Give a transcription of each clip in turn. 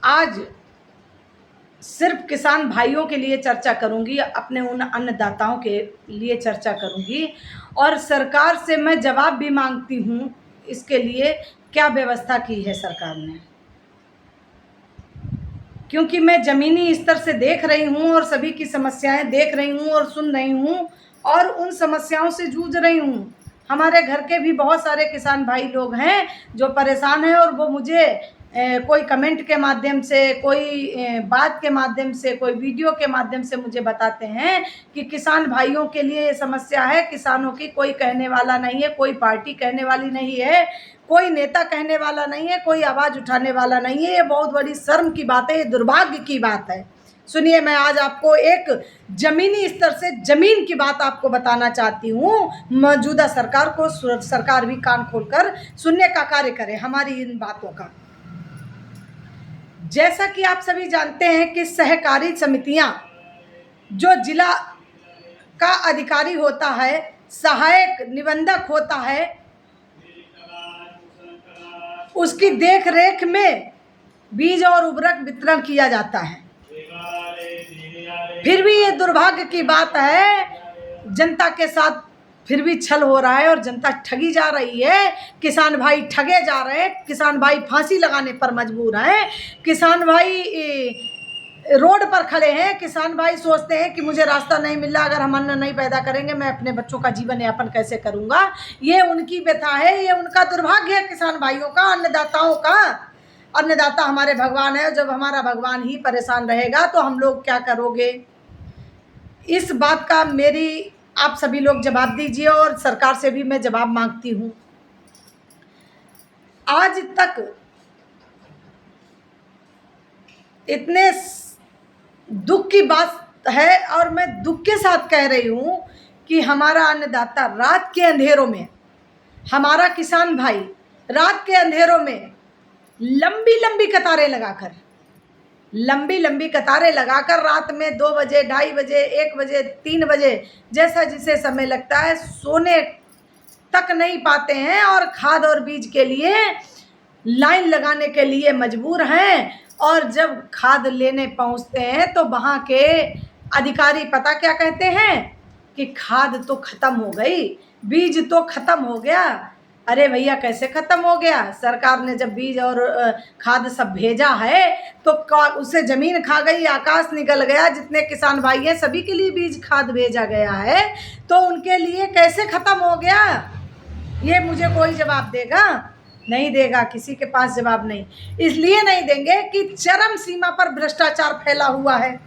आज सिर्फ किसान भाइयों के लिए चर्चा करूंगी, अपने उन अन्नदाताओं के लिए चर्चा करूंगी और सरकार से मैं जवाब भी मांगती हूं इसके लिए क्या व्यवस्था की है सरकार ने, क्योंकि मैं ज़मीनी स्तर से देख रही हूं और सभी की समस्याएं देख रही हूं और सुन रही हूं और उन समस्याओं से जूझ रही हूं। हमारे घर के भी बहुत सारे किसान भाई लोग हैं जो परेशान हैं और वो मुझे कोई कमेंट के माध्यम से, कोई बात के माध्यम से, कोई वीडियो के माध्यम से मुझे बताते हैं कि किसान भाइयों के लिए ये समस्या है, किसानों की कोई कहने वाला नहीं है, कोई पार्टी कहने वाली नहीं है, कोई नेता कहने वाला नहीं है, कोई आवाज़ उठाने वाला नहीं है। ये बहुत बड़ी शर्म की बात है, ये दुर्भाग्य की बात है। सुनिए, मैं आज आपको एक ज़मीनी स्तर से ज़मीन की बात आपको बताना चाहती हूँ। मौजूदा सरकार को, सरकार भी कान खोलकर सुनने का कार्य करे हमारी इन बातों का। जैसा कि आप सभी जानते हैं कि सहकारी समितियां, जो जिला का अधिकारी होता है, सहायक निबंधक होता है, उसकी देख रेख में बीज और उर्वरक वितरण किया जाता है। फिर भी ये दुर्भाग्य की बात है, जनता के साथ फिर भी छल हो रहा है और जनता ठगी जा रही है। किसान भाई ठगे जा रहे हैं, किसान भाई फांसी लगाने पर मजबूर हैं, किसान भाई रोड पर खड़े हैं। किसान भाई सोचते हैं कि मुझे रास्ता नहीं मिल रहा, अगर हम अन्न नहीं पैदा करेंगे मैं अपने बच्चों का जीवन यापन कैसे करूंगा। ये उनकी व्यथा है, ये उनका दुर्भाग्य है किसान भाइयों का, अन्नदाताओं का। अन्नदाता हमारे भगवान है, जब हमारा भगवान ही परेशान रहेगा तो हम लोग क्या करोगे। इस बात का मेरी आप सभी लोग जवाब दीजिए और सरकार से भी मैं जवाब मांगती हूँ। आज तक इतने दुख की बात है और मैं दुख के साथ कह रही हूँ कि हमारा अन्नदाता रात के अंधेरों में, हमारा किसान भाई रात के अंधेरों में लंबी लंबी कतारें लगाकर रात में 2 बजे, 2:30 बजे, 1 बजे, 3 बजे, जैसा जिसे समय लगता है, सोने तक नहीं पाते हैं और खाद और बीज के लिए लाइन लगाने के लिए मजबूर हैं। और जब खाद लेने पहुंचते हैं तो वहाँ के अधिकारी पता क्या कहते हैं कि खाद तो ख़त्म हो गई, बीज तो ख़त्म हो गया। अरे भैया, कैसे ख़त्म हो गया? सरकार ने जब बीज और खाद सब भेजा है तो उससे ज़मीन खा गई, आकाश निकल गया। जितने किसान भाई हैं सभी के लिए बीज खाद भेजा गया है, तो उनके लिए कैसे ख़त्म हो गया? ये मुझे कोई जवाब देगा? नहीं देगा, किसी के पास जवाब नहीं। इसलिए नहीं देंगे कि चरम सीमा पर भ्रष्टाचार फैला हुआ है,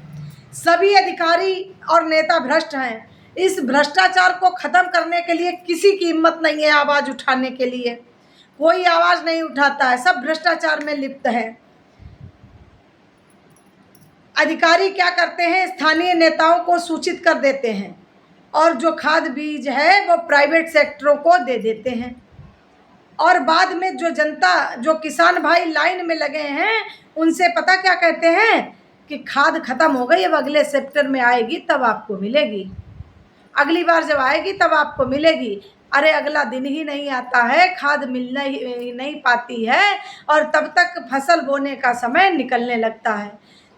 सभी अधिकारी और नेता भ्रष्ट हैं। इस भ्रष्टाचार को ख़त्म करने के लिए किसी की हिम्मत नहीं है आवाज़ उठाने के लिए, कोई आवाज़ नहीं उठाता है, सब भ्रष्टाचार में लिप्त है। अधिकारी क्या करते हैं, स्थानीय नेताओं को सूचित कर देते हैं और जो खाद बीज है वो प्राइवेट सेक्टरों को दे देते हैं और बाद में जो जनता, जो किसान भाई लाइन में लगे हैं, उनसे पता क्या कहते हैं कि खाद ख़त्म हो गई, अब अगले सेक्टर में आएगी तब आपको मिलेगी, अगली बार जब आएगी तब आपको मिलेगी। अरे अगला दिन ही नहीं आता है, खाद मिलना ही नहीं पाती है और तब तक फसल बोने का समय निकलने लगता है।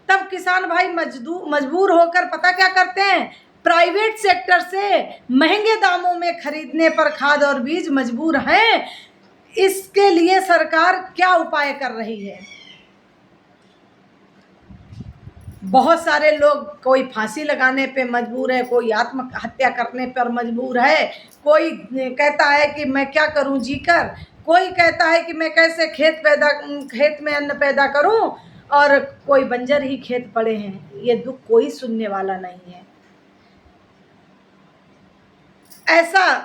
तब किसान भाई मजबूर होकर पता क्या करते हैं, प्राइवेट सेक्टर से महंगे दामों में खरीदने पर खाद और बीज मजबूर हैं। इसके लिए सरकार क्या उपाय कर रही है? बहुत सारे लोग, कोई फांसी लगाने पे मजबूर है, कोई आत्महत्या करने पर मजबूर है, कोई कहता है कि मैं क्या करूं जीकर, कोई कहता है कि मैं कैसे खेत में अन्न पैदा करूं, और कोई बंजर ही खेत पड़े हैं। ये दुख कोई सुनने वाला नहीं है। ऐसा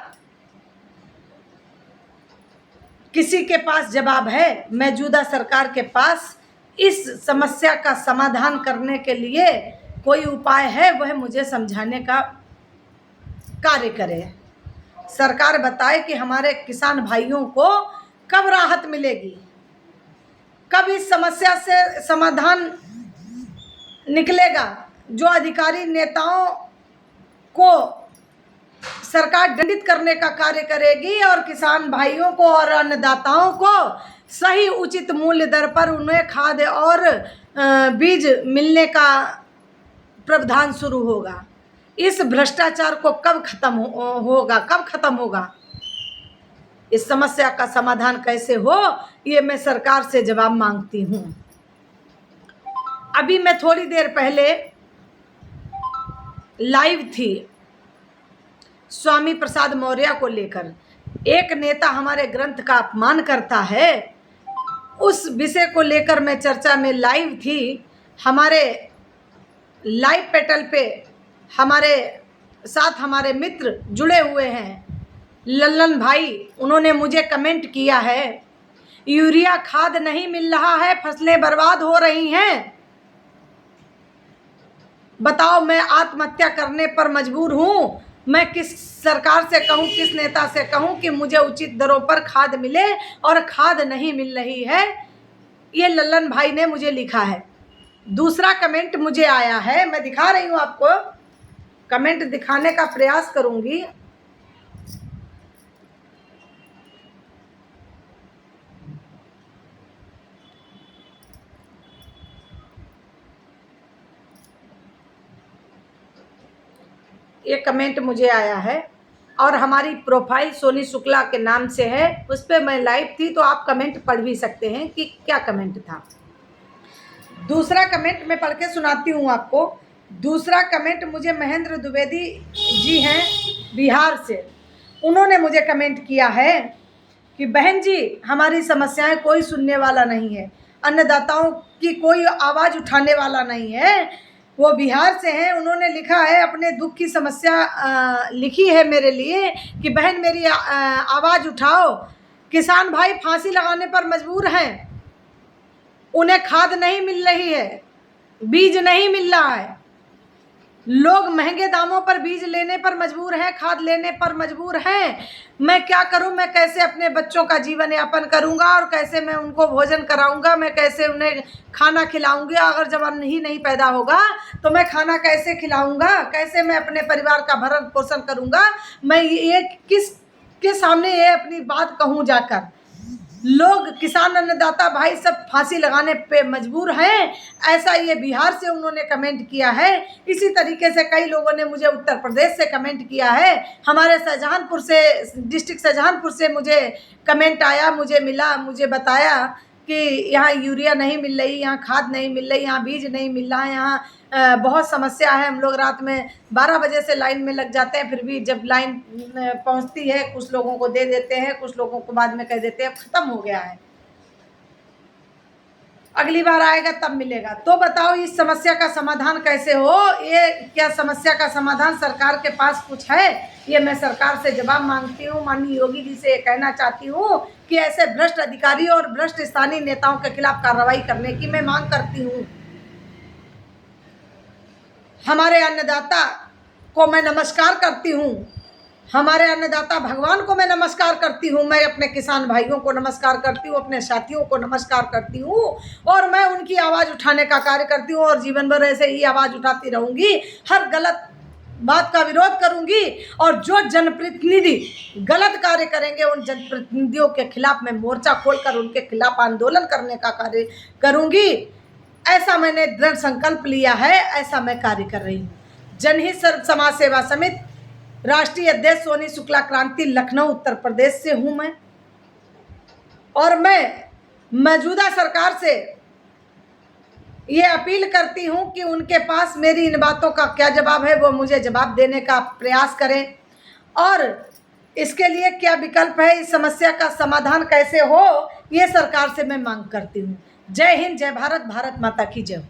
किसी के पास जवाब है मौजूदा सरकार के पास? इस समस्या का समाधान करने के लिए कोई उपाय है? वह मुझे समझाने का कार्य करे। सरकार बताए कि हमारे किसान भाइयों को कब राहत मिलेगी, कब इस समस्या से समाधान निकलेगा। जो अधिकारी नेताओं को सरकार दंडित करने का कार्य करेगी और किसान भाइयों को और अन्नदाताओं को सही उचित मूल्य दर पर उन्हें खाद और बीज मिलने का प्रावधान शुरू होगा। इस भ्रष्टाचार को कब खत्म होगा? इस समस्या का समाधान कैसे हो, ये मैं सरकार से जवाब मांगती हूँ। अभी मैं थोड़ी देर पहले लाइव थी स्वामी प्रसाद मौर्य को लेकर। एक नेता हमारे ग्रंथ का अपमान करता है, उस विषय को लेकर मैं चर्चा में लाइव थी। हमारे लाइव पेटल पे हमारे साथ हमारे मित्र जुड़े हुए हैं, लल्लन भाई, उन्होंने मुझे कमेंट किया है, यूरिया खाद नहीं मिल रहा है, फसलें बर्बाद हो रही हैं। बताओ, मैं आत्महत्या करने पर मजबूर हूँ। मैं किस सरकार से कहूँ, किस नेता से कहूँ कि मुझे उचित दरों पर खाद मिले, और खाद नहीं मिल रही है। ये लल्लन भाई ने मुझे लिखा है। दूसरा कमेंट मुझे आया है, मैं दिखा रही हूँ आपको, कमेंट दिखाने का प्रयास करूंगी। ये कमेंट मुझे आया है और हमारी प्रोफाइल सोनी शुक्ला के नाम से है, उस पर मैं लाइव थी, तो आप कमेंट पढ़ भी सकते हैं कि क्या कमेंट था। दूसरा कमेंट मैं पढ़ के सुनाती हूँ आपको। दूसरा कमेंट मुझे महेंद्र द्विवेदी जी हैं बिहार से, उन्होंने मुझे कमेंट किया है कि बहन जी, हमारी समस्याएं कोई सुनने वाला नहीं है, अन्नदाताओं की कोई आवाज़ उठाने वाला नहीं है। वो बिहार से हैं, उन्होंने लिखा है, अपने दुख की समस्या लिखी है मेरे लिए कि बहन मेरी आवाज़ उठाओ। किसान भाई फांसी लगाने पर मजबूर हैं, उन्हें खाद नहीं मिल रही है, बीज नहीं मिल रहा है, लोग महंगे दामों पर बीज लेने पर मजबूर हैं, खाद लेने पर मजबूर हैं। मैं क्या करूं? मैं कैसे अपने बच्चों का जीवन यापन करूंगा, और कैसे मैं उनको भोजन कराऊंगा, मैं कैसे उन्हें खाना खिलाऊंगी? अगर जब अन्न ही नहीं पैदा होगा तो मैं खाना कैसे खिलाऊंगा? कैसे मैं अपने परिवार का भरण पोषण करूंगा? मैं ये किसके सामने ये अपनी बात कहूं जाकर? लोग, किसान अन्नदाता भाई सब फांसी लगाने पे मजबूर हैं, ऐसा ये बिहार से उन्होंने कमेंट किया है। इसी तरीके से कई लोगों ने मुझे उत्तर प्रदेश से कमेंट किया है। हमारे शाहजहांपुर से, डिस्ट्रिक्ट शाहजहांपुर से मुझे कमेंट आया, मुझे मिला, मुझे बताया कि यहाँ यूरिया नहीं मिल रही, यहाँ खाद नहीं मिल रही, यहाँ बीज नहीं मिल रहा है, यहाँ बहुत समस्या है। हम लोग रात में 12 बजे से लाइन में लग जाते हैं, फिर भी जब लाइन पहुंचती है कुछ लोगों को दे देते हैं, कुछ लोगों को बाद में कह देते हैं ख़त्म हो गया है, अगली बार आएगा तब मिलेगा। तो बताओ, इस समस्या का समाधान कैसे हो? ये क्या समस्या का समाधान सरकार के पास कुछ है? ये मैं सरकार से जवाब मांगती हूँ। माननीय योगी जी से ये कहना चाहती हूँ कि ऐसे भ्रष्ट अधिकारी और भ्रष्ट स्थानीय नेताओं के खिलाफ कार्रवाई करने की मैं मांग करती हूँ। हमारे अन्नदाता को मैं नमस्कार करती हूँ, हमारे अन्नदाता भगवान को मैं नमस्कार करती हूँ, मैं अपने किसान भाइयों को नमस्कार करती हूँ, अपने साथियों को नमस्कार करती हूँ, और मैं उनकी आवाज़ उठाने का कार्य करती हूँ, और जीवन भर ऐसे ही आवाज़ उठाती रहूँगी। हर गलत बात का विरोध करूँगी, और जो जनप्रतिनिधि गलत कार्य करेंगे उन जनप्रतिनिधियों के खिलाफ मैं मोर्चा खोलकर उनके खिलाफ आंदोलन करने का कार्य करूँगी। ऐसा मैंने दृढ़ संकल्प लिया है, ऐसा मैं कार्य कर रही हूँ। जनहित सर्व समाज सेवा समिति राष्ट्रीय अध्यक्ष सोनी शुक्ला क्रांति, लखनऊ उत्तर प्रदेश से हूँ मैं, और मैं मौजूदा सरकार से ये अपील करती हूँ कि उनके पास मेरी इन बातों का क्या जवाब है, वो मुझे जवाब देने का प्रयास करें, और इसके लिए क्या विकल्प है, इस समस्या का समाधान कैसे हो, ये सरकार से मैं मांग करती हूँ। जय हिंद, जय भारत, भारत माता की जय।